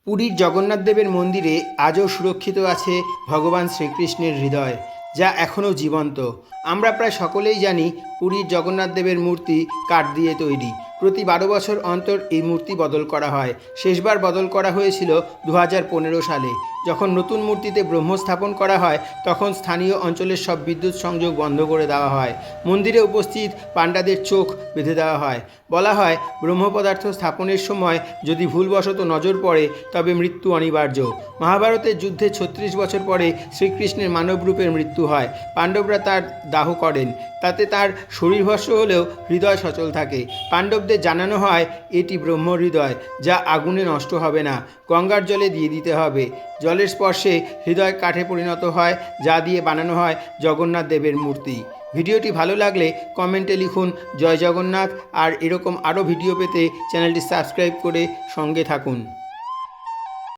পুরীর জগন্নাথ দেবের মন্দিরে আজও সুরক্ষিত আছে ভগবান শ্রীকৃষ্ণের হৃদয়, যা এখনও জীবন্ত। আমরা প্রায় সকলেই জানি পুরীর জগন্নাথ দেবের মূর্তি কাঠ দিয়ে তৈরি। প্রতি 12 বছর অন্তর এই মূর্তি বদল করা হয়। শেষবার বদল করা হয়েছিল 2015 সালে। যখন নতুন মূর্তিতে ব্রহ্ম স্থাপন করা হয়, তখন স্থানীয় অঞ্চলের সব বিদ্যুৎ সংযোগ বন্ধ করে দেওয়া হয়। মন্দিরে উপস্থিত পাণ্ডাদের চোখ বেঁধে দেওয়া হয়। বলা হয়, ব্রহ্ম পদার্থ স্থাপনের সময় যদি ভুলবশত নজর পড়ে তবে মৃত্যু অনিবার্য। মহাভারতের যুদ্ধে 36 বছর পরে শ্রীকৃষ্ণের মানবরূপের মৃত্যু হয়। পাণ্ডবরা তার দাহ করেন, তাতে তার শরীর ভস্ম হলেও হৃদয় সচল থাকে। পাণ্ডবদের জানানো হয় এটি ব্রহ্ম হৃদয়, যা আগুনে নষ্ট হবে না, গঙ্গার জলে দিয়ে দিতে হবে। জলের স্পর্শে হৃদয় কাঠে পরিণত হয়, যা দিয়ে বানানো হয় জগন্নাথ দেবের মূর্তি। ভিডিওটি ভালো লাগলে কমেন্টে লিখুন জয় জগন্নাথ। আর এরকম আরও ভিডিও পেতে চ্যানেলটি সাবস্ক্রাইব করে সঙ্গে থাকুন।